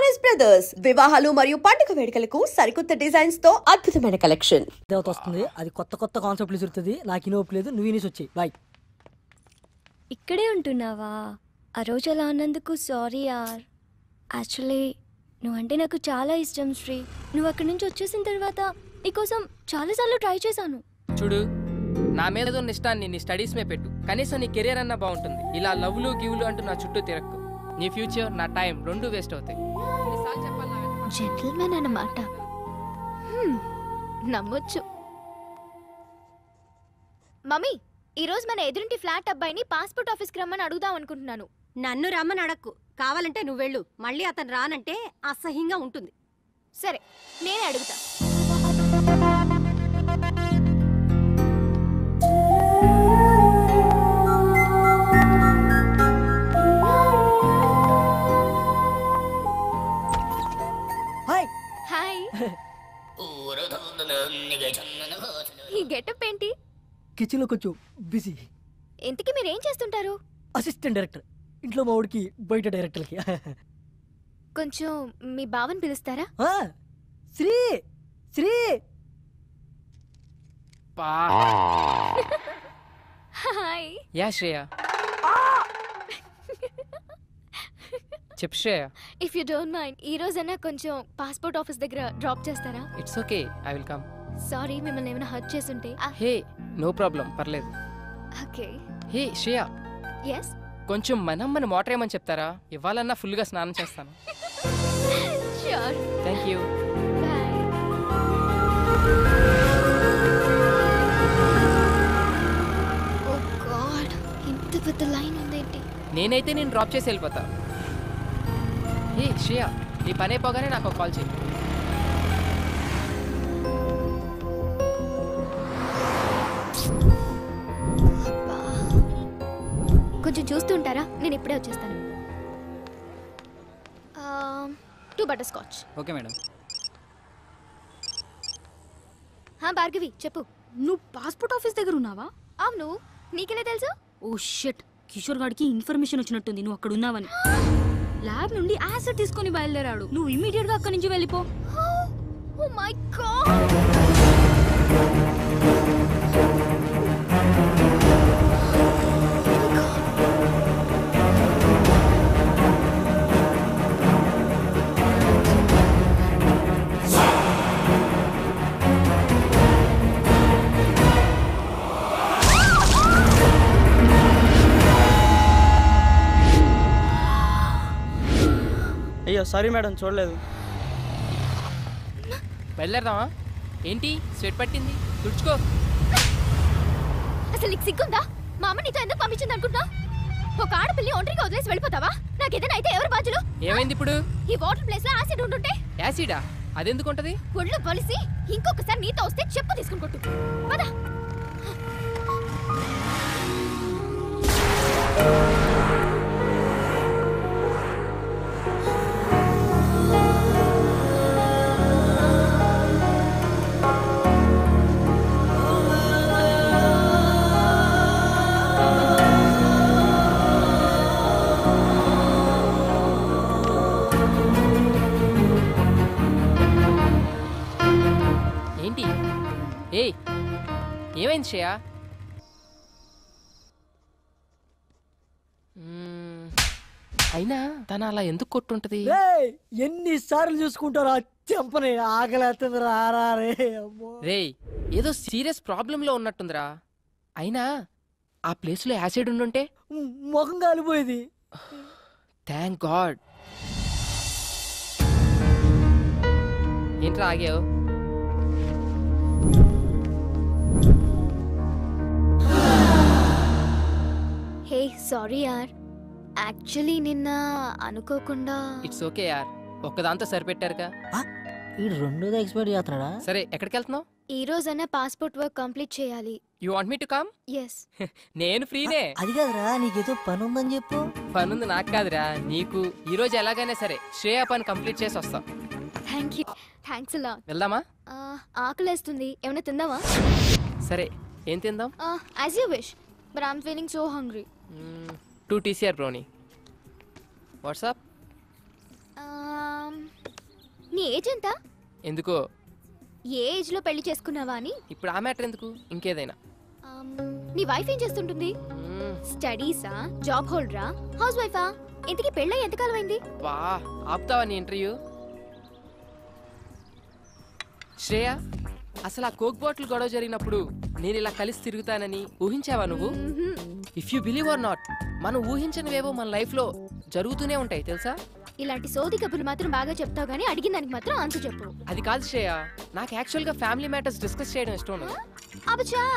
Choice brothers వివాహాలు మరియు పండుగ వేడుకలకు సరికొత్త డిజైన్స్ తో అద్భుతమైన కలెక్షన్ వస్తుంది. అది కొత్త కొత్త కాన్సెప్ట్లు ఇసురుతుంది. నాకు ఇనోపలేదు, నువ్వు ఇనిసి వచ్చాయి. బాయ్. ఇక్కడే ఉంటున్నావా? ఆ రోజు అలా అన్నందుకు సారీ యార్. యాక్చువల్లీ నువ్వంటే నాకు చాలా ఇష్టం శ్రీ. నువ్వు అక్కడి నుంచి వచ్చేసిన తర్వాత నీకోసం చాలాసార్లు ట్రై చేశాను. చూడు, నా మీద ఉన్న ఇష్టాన్ని నీ స్టడీస్ మీద పెట్టు. కనీసం నీ కెరియర్ అన్నా బాగుంటుంది. ఇలా లవ్లు గివ్లు అంటూ నా చుట్టూ తిరక్కు. నీ ఫ్యూచర్, నా టైం రెండు వేస్ట్ అవుతాయి. జెంటిల్మెన్ అన్నమాట. నమ్మొచ్చు. మమ్మీ, ఈరోజు మన ఎదురింటి ఫ్లాట్ అబ్బాయిని పాస్పోర్ట్ ఆఫీస్కి రమ్మని అడుగుదాం అనుకుంటున్నాను. నన్ను రమ్మని అడక్కు, కావాలంటే నువ్వు వెళ్ళు. మళ్ళీ అతను రానంటే అసహ్యంగా ఉంటుంది. సరే, నేనే అడుగుతా. హాయ్. హాయ్. ఈ గెటప్ ఏంటి? కిచెన్లో కొంచెం బిజీ. ఇంతకీ మీరేం చేస్తుంటారు? Assistant director. ఇంట్లో మా ఊడికి, బయట డైరెక్టర్కి. కొంచెం మీ బావని పిలుస్తారా? శ్రీ శ్రీ. హాయ్. యా శ్రేయ. చెప్పు Shreya. If you don't mind, ఈ రోజైనా కొంచెం పాస్పోర్ట్ ఆఫీస్ దగ్గర డ్రాప్ చేస్తారా? It's okay, I will come. Sorry, మిమ్మల్ని ఏమైనా హర్ట్ చేసుంటే. హే, నో ప్రాబ్లం, పర్లేదు. ఓకే. Hey Shreya, yes. కొంచెం మన మోటర్ ఏమని చెప్తారా? ఇవ్వాలన్నా ఫుల్గా స్నానం చేస్తాను. Sure. Thank you. Bye. Oh God, ఇంత పెద్ద లైన్ ఉందేంటి? నేనైతే నేను డ్రాప్ చేసి వెళ్ళిపోతా. హే శ్రేయ, నీ పని అయిపోగానే నాకు కాల్ చేయి. కొంచెం చూస్తుంటారా? నేను ఇప్పుడే వచ్చేస్తాను. 2 butter scotch. Okay madam. Bhargavi చెప్పు. నువ్వు పాస్పోర్ట్ ఆఫీస్ దగ్గర ఉన్నావా? అవును, నీకెలా తెలుసు? ఓ షిట్, కిషోర్ గాడికి ఇన్ఫర్మేషన్ వచ్చినట్టుంది నువ్వు అక్కడ ఉన్నావని. ల్యాబ్ నుండి యాసిడ్ తీసుకొని బయలుదేరాడు. నువ్వు ఇమీడియట్ గా అక్కడి నుంచి వెళ్ళిపో. Oh my God. అయ్యో సారీ మేడం, చూడలేదు. బయలుదేరదామా? ఏంటి స్వెట్ పట్టింది? తుడుచుకో. అసలు నీకు సిగ్గుందా? మా అమ్మ నీతో ఎందుకు పంపించింది అనుకుంటా? ఒక ఆడపిల్లి ఒంటరిగా వదిలేసి వెళ్ళిపోతావా? నాకేదైనా అయితే ఎవరు బాధ్యులు? ఏమైంది ఇప్పుడు? ఈ వాటర్ ప్లేస్ లో యాసిడ్ ఉంటుంటే. యాసిడా? అదెందుకు ఉంటది? ఒళ్ళు బలిసి ఇంకొకసారి నీతో వస్తే చెప్పు తీసుకుని కొట్టు. పద. ఏంటి? ఏయ్, ఏమైంది శ్రేయ? అయినా తన అలా ఎందుకు కొట్టుంటది? ఎన్నిసార్లు చూసుకుంటారా చెంపని? ఆకలేస్తుంది రారా రే. రేయ్, ఏదో సీరియస్ ప్రాబ్లం లో ఉన్నట్టుందిరా. అయినా ఆ ప్లేస్ లో యాసిడ్ ఉండుంటే ముఖం కాలిపోయేది. Thank God. ఏంట్రా ఆగావు? హే సారీ యార్, యాక్చువల్లీ నిన్న అనుకోకుండా. ఇట్స్ ఓకే యార్, ఒక్కదాంతో సరిపెట్టారుగా. ఈ రెండోది ఎక్స్పైర్ చేస్తున్నాడా? సరే, ఎక్కడికి వెళ్తున్నావు? ఈ రోజైనా పాస్పోర్ట్ వర్క్ కంప్లీట్ చేయాలి. You want me to come? Yes. నేను ఫ్రీనే. అది కాదురా, నీకేదో పని ఉందని చెప్పు. పనుంది నాకు కాదురా, నీకు. ఈ రోజు ఎలాగైనా సరే శ్రేయ పని కంప్లీట్ చేసి వస్తాం. Thank you. థ్యాంక్స్ అలా. వెళ్దామా? ఆకలేస్తుంది, ఏమైనా తిందామా? సరే, ఏం తిందాం? As you wish, but I'm feeling so hungry. 2 TCR brownie. What's up? నీ ఏజ్ ఎంత? ఎందుకో? ఏ ఏజ్ లో పెళ్లి చేసుకున్నావా అని. ఇప్పుడు ఆ మ్యాటర్ ఎందుకు, ఇంకేదైనా. నీ వైఫ్ ఏం చేస్తుంటుంది? స్టడీసా, జాబ్ హోల్డరా, హౌస్ వైఫా? ఇంతకీ పెళ్ళై ఎంతకాలం అయింది? వా, ఆపుతావా నీ ఇంటర్వ్యూ? శ్రేయ, అసలు ఆ కోక్ బాటిల్ గొడవ జరిగినప్పుడు నేను ఇలా కలిసి తిరుగుతానని ఊహించావా నువ్వు? If you believe are not, మనం ఊహించనివేవో మన లైఫ్ లో జరుగుతూనే ఉంటాయి తెలుసా. ఇలాంటి సోది కబుర్లు మాత్రం బాగా చెప్తావు గానీ అడిగిన దానికి మాత్రం ఆన్సర్ చెప్పు. అది కాదు శ్రేయ, నాకు యాక్చువల్ గా ఫ్యామిలీ మ్యాటర్స్ డిస్కస్ చేయడం ఇష్టం. అబ్బా,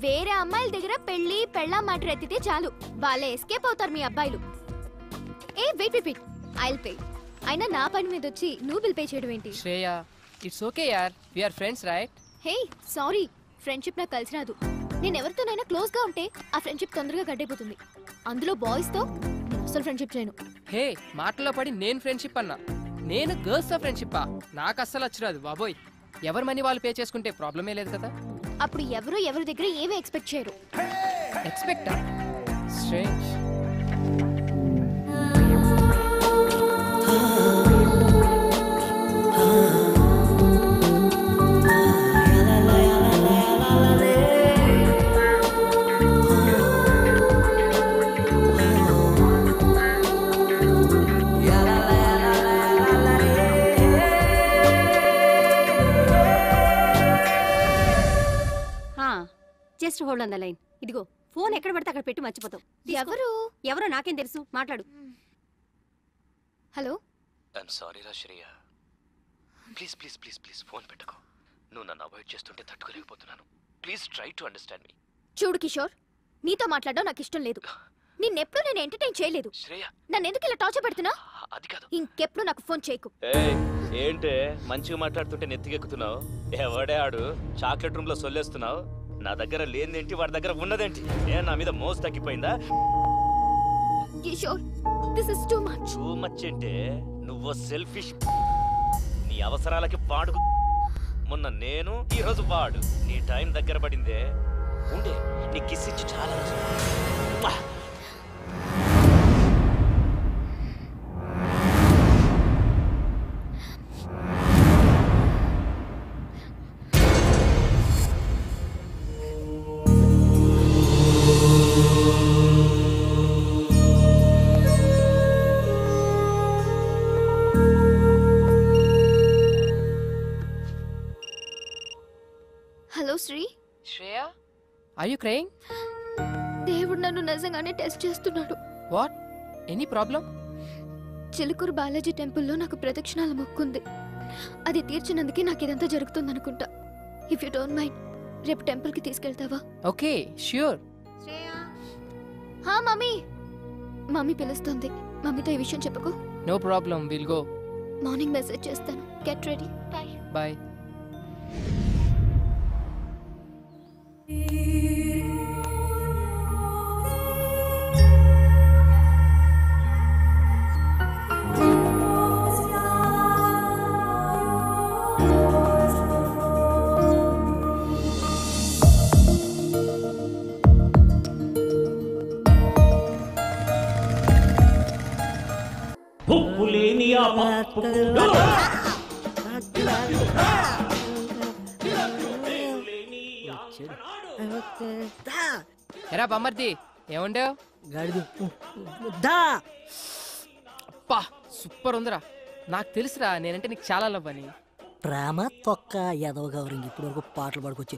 వేరే అమ్మాయిల దగ్గర పెళ్లి పెళ్ళాం మాట ఎత్తితే చాలు, వాళ్ళే ఎస్కేప్ అవుతారు మీ అబ్బాయిలు. Hey wait wait wait, I'll pay. అయినా నా పని మీద వచ్చి నువ్వు బిల్ పే చేయడం ఏంటి? శ్రేయ, ఇట్స్ ఓకే యార్, we are friends right? Hey sorry, friendship నాకు కలిసి రాదు. నేను ఎవరితోనైనా క్లోజ్ గా ఉంటే ఆ ఫ్రెండ్షిప్ తొందరగా గడ్డైపోతుంది. అందులో బాయ్స్ తో నేను అసలు ఫ్రెండ్షిప్ చేయను. హే, మాటలో పడి నేను ఫ్రెండ్షిప్ అన్నా, నేను గర్ల్స్ తో ఫ్రెండ్షిప్పా? నాకు అస్సలు వచ్చరాదు బాబోయ్. ఎవరి మనీ వాళ్ళు పే చేసుకుంటే ప్రాబ్లమే లేదు కదా. అప్పుడు ఎవరి దగ్గర ఏమీ ఎక్స్పెక్ట్ చేయరు. ఎక్స్పెక్టా? Strange. Just hold on the line. ఇదిగో ఫోన్ ఎక్కడ పడితే అక్కడ పెట్టి మర్చిపోతావు. ఎవరో నాకేం తెలుసు, మాట్లాడు. హలో. ఐఎమ్ సారీ రా Shreya, please please please please phone పెట్టుకో. నువ్వు నన్ను అవాయిడ్ చేస్తుంటే తట్టుకోలేకపోతున్నాను. ప్లీజ్ ట్రై టు అండర్స్టాండ్ మీ. చూడు కిషోర్, నీతో మాట్లాడడం నాకు ఇష్టం లేదు. నిన్నెప్పుడు నేను ఎంటర్టైన్ చేయలేదు. శ్రేయ, నన్ను ఎందుకు ఇలా టార్చర్ పెడుతున్నా? అది కాదు. ఇంకెప్పుడు నాకు ఫోన్ చేయకు. ఏంటే మంచిగా మాట్లాడుతుంటే నెత్తికెక్కుతున్నావు? ఎవడే ఆడు? చాక్లెట్ రూమ్ లో సొల్లేస్తున్నావు. నా దగ్గర లేనిదేంటి, వాడి దగ్గర ఉన్నదేంటి? నా మీద మోసు తగ్గిపోయిందా? Kishore, this is too much. Too much అంటే నువ్వు సెల్ఫిష్. నీ అవసరాలకి వాడు. మొన్న నేను, ఈ రోజు వాడు. నీ టైం దగ్గర పడిందే. ఉండే నీ కిస్ ఇచ్చి చాలా రోజులు. Hello Shree. Shreya, are you crying? దేవుడు నన్ను నిజంగానే టెస్ట్ చేస్తున్నాడు. What? Any problem? Chilkur Balaji టెంపుల్లో నాకు ప్రదక్షిణాల మొక్కుంది. అది తీర్చినందుకే నాకు ఇదంతా జరుగుతుందనుకుంటా. ఇఫ్ యూ డోంట్ మైండ్, రేపు టెంపుల్కి తీసుకెళ్తావా? Okay, sure. హా మమ్మీ. మమ్మీ పిలుస్తుంది. మమ్మీతో ఈ విషయం చెప్పకు. No problem, will go. Morning message చేస్తాను. Get ready. బాయ్. బాయ్. ఎరా బమ్మర్ది, ఏముండవు? గాడిది అప్పా, సూపర్ ఉందిరా. నాకు తెలుసురా, నేనంటే నీకు చాలా లవ్ అని. ప్రేమ తొక్క ఎదవ గౌరింగ్ ఇప్పటి వరకు పాటలు పాడుకొచ్చి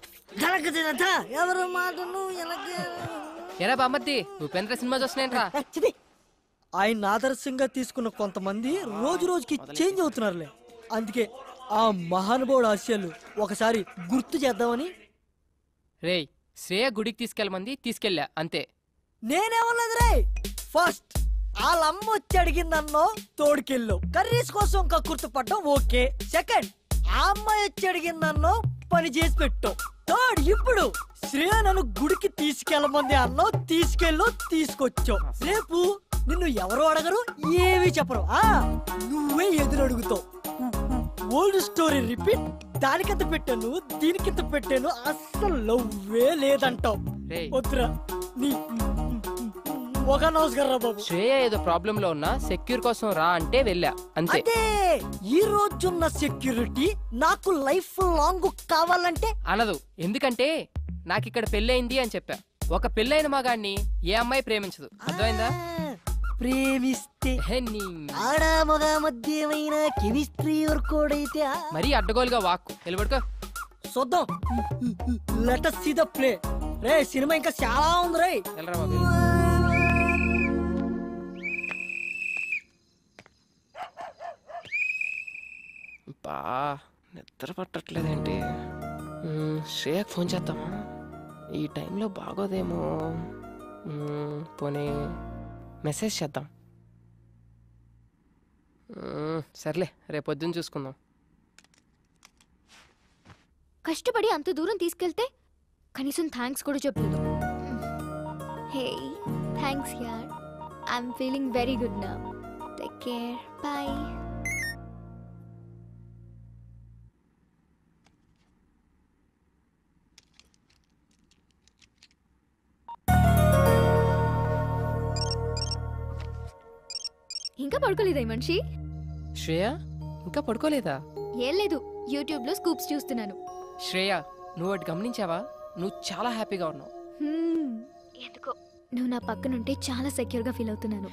ఎవరు మాటను ఎరా బామ్మర్ది, ఉపేంద్ర సినిమా చూస్తున్నాయంట్రా. ఆయన ఆదర్శంగా తీసుకున్న కొంతమంది రోజు రోజుకి చేంజ్ అవుతున్నారులే. అందుకే ఆ మహానుభావుడు ఆశయాలు ఒకసారి గుర్తు చేద్దామని. రేయ్, శ్రేయ గుడికి తీసుకెళ్ళమంది, తీసుకెళ్ళా అంతే. నేనేమన్నది రే, ఫస్ట్ వాళ్ళమ్మ వచ్చి అడిగిందన్నో తోడుకెళ్ళు, కర్రీస్ కోసం కక్కుర్తి పడ్డం ఓకే. సెకండ్, ఆ అమ్మాయి వచ్చి అడిగిందన్నో పని చేసి పెట్టు. థర్డ్, ఇప్పుడు శ్రేయ నన్ను గుడికి తీసుకెళ్ళమంది అన్నో తీసుకెళ్ళు, తీసుకొచ్చావు. రేపు నిన్ను ఎవరు అడగరు, ఏవి చెప్పరు, నువ్వే ఎదురు అడుగుతావు. Old story repeat. దానికింత పెట్టాను, దీనికింత పెట్టాను, అస్సలు లవ్వే లేదంటావు. వద్దురా, నీ ఒక నమస్కారం రా బాబు. శ్రేయ ఏదో ప్రాబ్లం లో ఉన్నా సెక్యూర్ కోసం రా అంటే వెళ్ళా అంతే. అదే ఈ రోజున్న సెక్యూరిటీ నాకు లైఫ్ లాంగ్ కావాలంటే అనదు. ఎందుకంటే నాకు ఇక్కడ పెళ్ళయింది అని చెప్పా. ఒక పెళ్ళైన మగాడిని ఏ అమ్మాయి ప్రేమించదు, అర్థమైందా? ప్రేమిస్తే ఆడ మగ మధ్యమైన కెమిస్ట్రీ వర్కౌట్ అయితే మరీ అడ్డగోలుగా వాక్కు నిలబడుకో. చూద్దాం. Let us see the play. Ray cinema ఇంకా చాలా ఉంది రే. వెళ్ళరా బాబు. బా నిద్ర పట్టట్లేదేంటి? శ్రేయకు ఫోన్ చేద్దామా? ఈ టైంలో బాగోదేమో. పోనీ మెసేజ్ చేద్దాం. సర్లే రేపు పొద్దున్న చూసుకుందాం. కష్టపడి అంత దూరం తీసుకెళ్తే కనీసం థ్యాంక్స్ కూడా చెప్పలేదు. హే థ్యాంక్స్ యార్, I'm feeling very good now. Take care, bye. ఇంకా పడుకోలేదా ఈ మనిషి? శ్రేయ ఇంకా పడుకోలేదా? ఏం లేదు, యూట్యూబ్ లో స్కూప్స్ చూస్తున్నాను. శ్రేయ నువ్వు ఒకటి గమనించావా? నువ్వు చాలా హ్యాపీగా ఉన్నావు. ఎందుకో నువ్వు నా పక్కనుంటే చాలా సెక్యూర్ గా ఫీల్ అవుతున్నాను.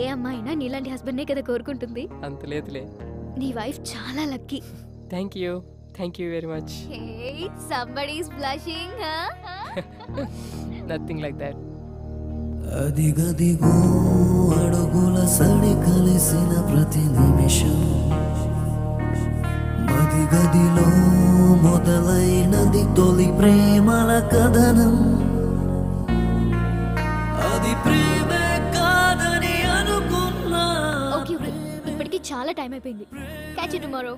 ఏ అమ్మాయినా నీలాంటి హస్బెండ్ నే కదా కోరుకుంటుంది. అంత లేదులే, నీ వైఫ్ చాలా lucky. Thank you very much. Hey, somebody is blushing, huh? Nothing like that. అదిగదిగో అడుగుల సడి కలిసిన ప్రతి నిమిషం మదిగదిలో మొదలైనది తొలి ప్రేమల కథనం. అది ప్రేమే కాదని అనుకున్నా. ఓకే ఇప్పటికి చాలా టైం అయిపోయింది. Catch you tomorrow.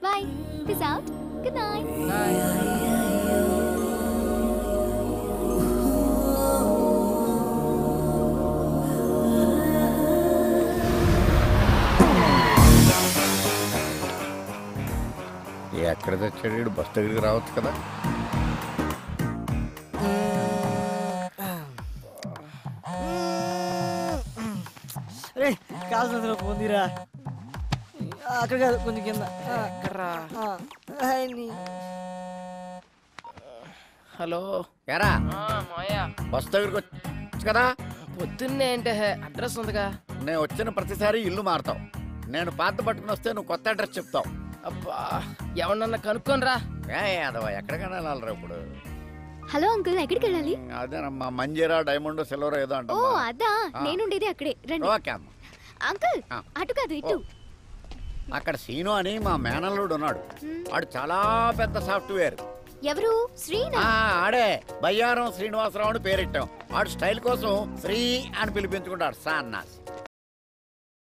By. Peace out. Good night. ఎక్కడ తెచ్చాడు? బస్ దగ్గరికి రావచ్చు కదా. రే కాల్సిన పొందిరా. అక్కడ కాదు, కొంచెం కింద. హలో ఎరా మాయా, బస్ దగ్గరికి వచ్చు కదా. పొద్దున్నే అంటే అడ్రస్ ఉందిగా. నేను వచ్చిన ప్రతిసారి ఇల్లు మారుతావు. నేను పాత పట్టుకుని వస్తే నువ్వు కొత్త అడ్రస్ చెప్తావు. అబ్బా ఎవరన్నా కనుక్కోనరా. అదవా ఎక్కడికైనా వెళ్ళాలరా ఇప్పుడు? హలో అంకుల్, ఎక్కడికి వెళ్ళాలి? అదేనమ్మా, మంజీరా డైమండ్ సిల్వర్ ఏదో అంట. ఓ అదా, నేనుండేది అక్కడే. రండి. ఓకే అమ్మ. అంకుల్ అటు కాదు ఇటు. అక్కడ సీను అని మా మేనల్లుడు ఉన్నాడు. వాడు చాలా పెద్ద సాఫ్ట్వేర్. ఎవరు? శ్రీనా? ఆడే బయ్యారం శ్రీనివాసరావు అని పేరెట్టాం. వాడు స్టైల్ కోసం శ్రీ అని పిలిపించుకుంటాడు. సన్నాసి.